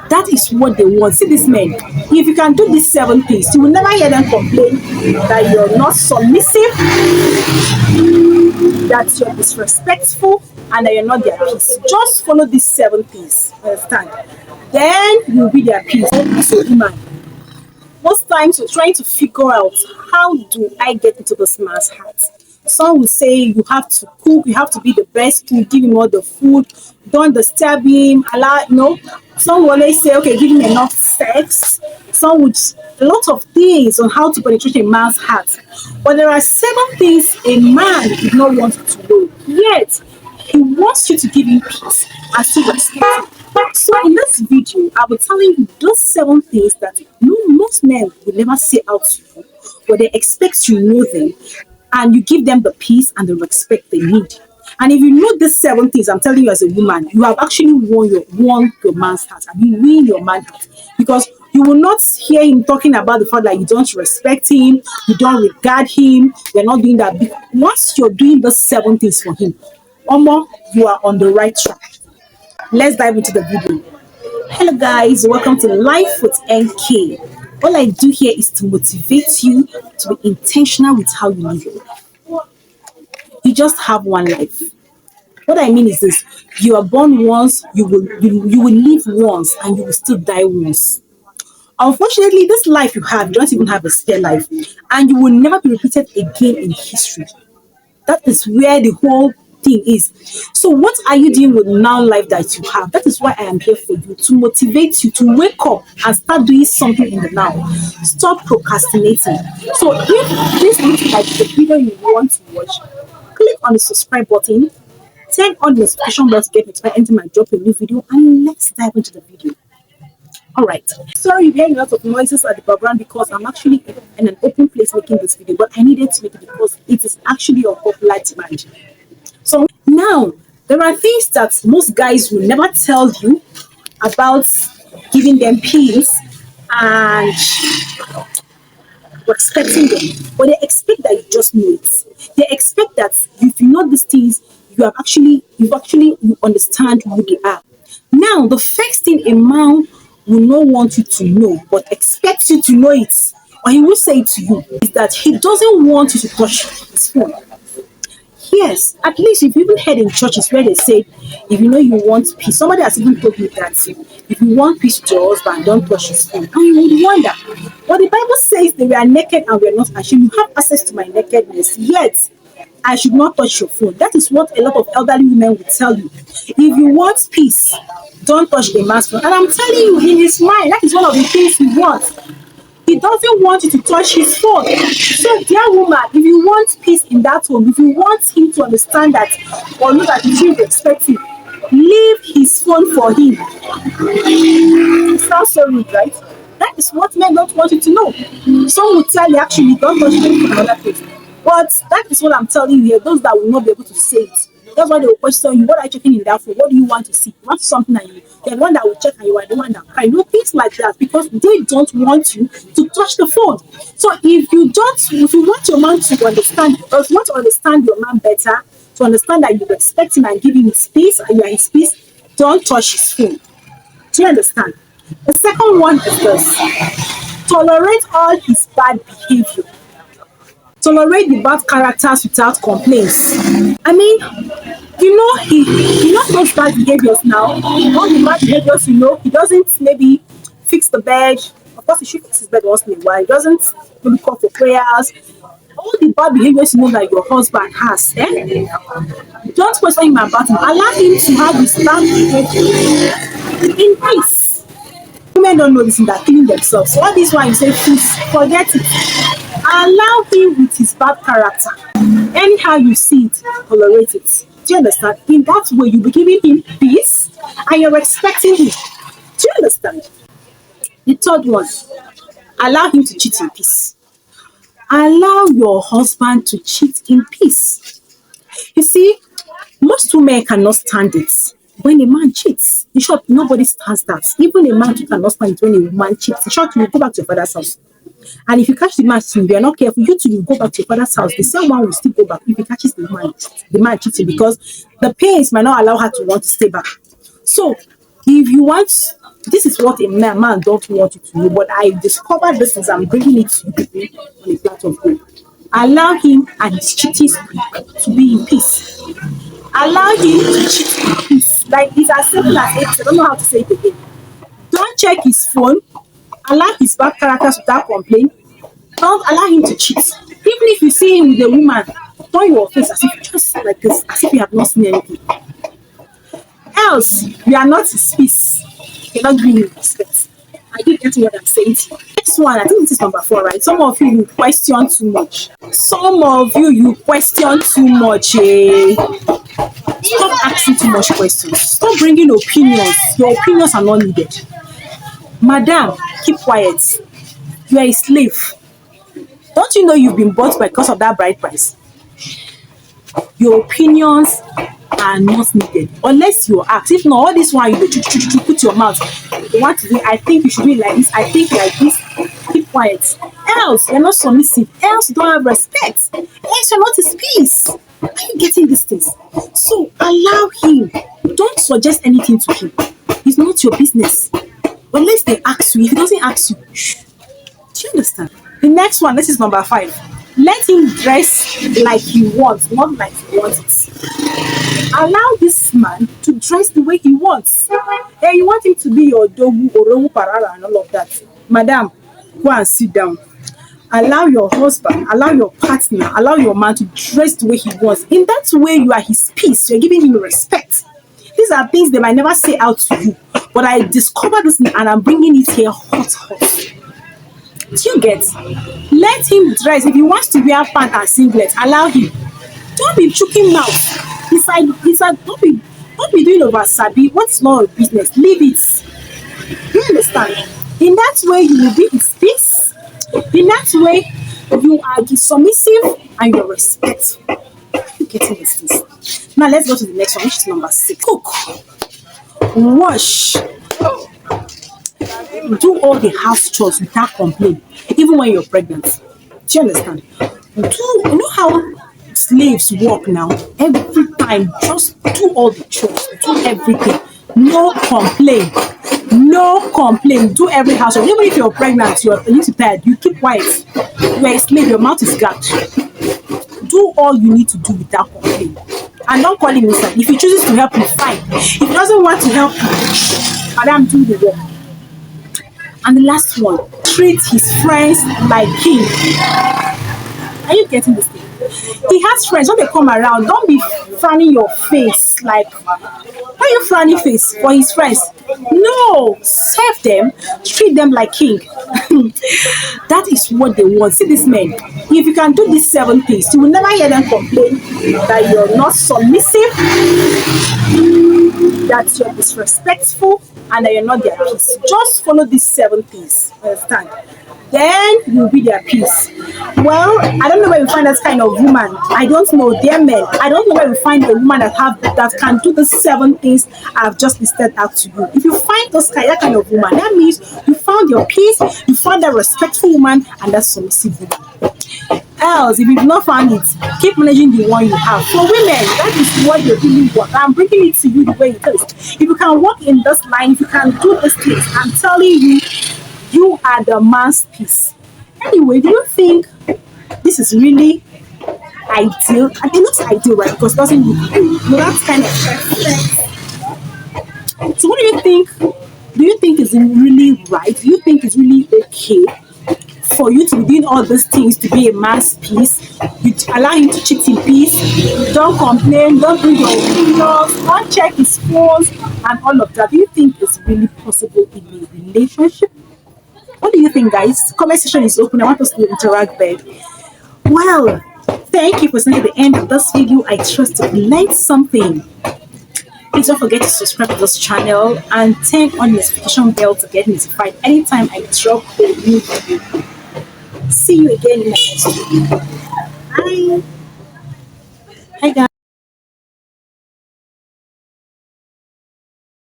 That is what they want. See these men. If you can do these 7 things, you will never hear them complain that you're not submissive, that you're disrespectful, and that you're not their peace. Just follow these 7 things. Understand? Then you'll be their peace. As a woman, most times we're trying to figure out, how do I get into this man's heart? Some will say you have to cook, you have to be the best cook, give him all the food, don't disturb him, allow no. Some will always say, okay, give him enough sex. Some would a lot of things on how to penetrate a man's heart. But there are 7 things a man did not want you to know. Yet he wants you to give him peace and still respect him. So in this video, I will telling you those 7 things that most men will never say out to you, but they expect you know them, and you give them the peace and the respect they need. And if you know these 7 things, I'm telling you as a woman, you have actually won your man's heart, and you win your man's heart, because you will not hear him talking about the fact that you don't respect him, you don't regard him, you're not doing that. Once you're doing those 7 things for him, Omo, you are on the right track. Let's dive into the video. Hello, guys, welcome to Life with NK. All I do here is to motivate you to be intentional with how you live your life. You just have one life. What I mean is this: you are born once, you will live once, and you will still die once. Unfortunately, this life you don't even have a spare life, and you will never be repeated again in history. That is where the whole thing is. So, what are you doing with now life that you have? That is why I am here for you, to motivate you to wake up and start doing something in the now. Stop procrastinating. So, if this looks like the video you want to watch, click on the subscribe button, turn on the notification bell to get notified anytime I drop a new video, and let's dive into the video. All right. Sorry, you're hearing a lot of noises at the background because I'm actually in an open place making this video, but I needed to make it because it is actually a popular demand. So now, there are things that most guys will never tell you about giving them peace and respecting them, but they expect that you just know it. They expect that if you know these things, you understand who they are. Now, the first thing a man will not want you to know, but expects you to know it, or he will say it to you, is that he doesn't want you to touch his phone. Yes, at least if you even heard in churches where they say, if you know you want peace, somebody has even told me that if you want peace with your husband, don't touch his phone. And you would wonder, but the Bible says that we are naked and we are not ashamed. You have access to my nakedness, yet I should not touch your phone. That is what a lot of elderly women will tell you. If you want peace, don't touch a man's phone. And I'm telling you, in his mind, that is one of the things he wants. He doesn't want you to touch his phone. So, dear woman, if you want peace in that home, if you want him to understand that, or know that you should respect him, leave his phone for him. It sounds so rude, right? That is what men don't want you to know. Some will tell you, actually, don't touch him in another place. But that is what I'm telling you here. Those that will not be able to say it, that's why they will question you. What are you checking in that for? What do you want to see? You want something and they're the one that will check and you are the one that cry. Things like that, because they don't want you to touch the phone. So if you want your man to understand, or if you want to understand your man better, to understand that you respect him and give him his space and you are his peace, don't touch his phone. Do you understand? The second one is this: tolerate all his bad behavior. Tolerate the bad characters without complaints. I mean, he not those bad behaviors now. All the bad behaviors, he doesn't maybe fix the bed. Of course, he should fix his bed once in a while. He doesn't maybe call for prayers. All the bad behaviors that your husband has, don't question him about him. Allow him to have his bad behavior in peace. Women don't know this, and they're killing themselves. So all this one you say, please forget it. Allow him with his bad character. Anyhow you see it, tolerate it. Do you understand? In that way, you'll be giving him peace and you're respecting him. Do you understand? The third one, allow him to cheat in peace. Allow your husband to cheat in peace. You see, most women cannot stand it when a man cheats. In short, nobody stands that. Even a man too cannot stand it when a man cheats. In short, you will go back to your father's house. And if you catch the man cheating, you are not careful, you too will go back to your father's house. The same one will still go back if he catches the man cheating, because the pains might not allow her to want to stay back. So, if you want This is what a man don't want you to know, but I discovered this as I'm bringing it to you today on a platform. Allow him and his cheating streak to be in peace. Allow him to cheat in peace. Like it's as simple as it. I don't know how to say it again. Don't check his phone. Allow his bad characters without complaint. Don't allow him to cheat. Even if you see him with a woman, turn your face as if just like this, as if you have not seen anything. Else, you are not his peace. You're not giving him respect. Are you getting what I'm saying to you? Next one, I think this is number 4, right? Some of you question too much. Some of you question too much. Stop asking too much questions. Stop bringing opinions. Your opinions are not needed. Madam, keep quiet. You are a slave. Don't you know you've been bought because of that bride price? Your opinions are not needed unless you ask. If not, all this one you put your mouth. You want to do, I think you should be like this. I think like this. Keep quiet. Else, you're not submissive. Else, you don't have respect. Else, you're not his peace. Are you getting these things? So allow him. Don't suggest anything to him. It's not your business. Unless they ask you. If he doesn't ask you, shh. Do you understand? The next one, this is number 5. Let him dress like he wants, not like he wants it. Allow this man to dress the way he wants. Hey, you want him to be your dogu, orogu, parara, and all of that. Madam, go and sit down. Allow your husband, allow your partner, allow your man to dress the way he wants. In that way, you are his peace. You're giving him respect. These are things they might never say out to you. But I discovered this and I'm bringing it here hot. Do you get? Let him dress. If he wants to wear pants and singlet, allow him. Don't be choking mouth. Don't be doing over sabi. What's not your business? Leave it. You understand? In that way, you will be his peace. In that way, you are submissive and you're respectful. Are you getting this things? Now let's go to the next one, which is number 6. Cook, wash, do all the house chores without complaint, even when you're pregnant. Do you understand? You know how slaves work now? Every time, just do all the chores, do everything. No complaint. No complaint. Do every house chore. Even if you're pregnant, you're a little tired, you keep quiet. You're a slave, your mouth is gagged. Do all you need to do without complaint. And don't call him inside. If he chooses to help you, fine. If he doesn't want to help you, madam, do the work. And the last one, treat his friends like king. Are you getting this thing? He has friends. When they come around, don't be frowning your face like, why are you frowning face for his friends? No, serve them, treat them like king. That is what they want. See this man. If you can do these 7 things, you will never hear them complain that you're not submissive, that you're disrespectful, and that you're not their peace. Just follow these 7 things. Understand? Then you'll be their peace. Well, I don't know where we find that kind of woman. I don't know. Dear men, I don't know where we find a woman that can do the 7 things I've just listed out to you. If you find that kind of woman, that means you found your peace, you found that respectful woman, and that submissive woman. Else, if you've not found it, keep managing the one you have. For women, that is what you really want. I'm bringing it to you the way it is. If you can walk in this line, if you can do this thing, I'm telling you, you are the man's peace. Anyway, do you think this is really ideal? And it looks ideal, right? Because it doesn't look good. No, that's kind of perfect. So what do you think? Do you think it's really right? Do you think it's really okay for you to be doing all these things to be a man's peace? You allow him to cheat in peace. Don't complain. Don't bring your opinions. Don't check his phones and all of that. Do you think it's really possible in a relationship? What do you think, guys? Comment section is open. I want us to interact there. Well, thank you for staying to the end of this video. I trust you learned something. Please don't forget to subscribe to this channel and turn on the notification bell to get notified anytime I drop a new video. See you again in the next video. Bye. Hi, guys.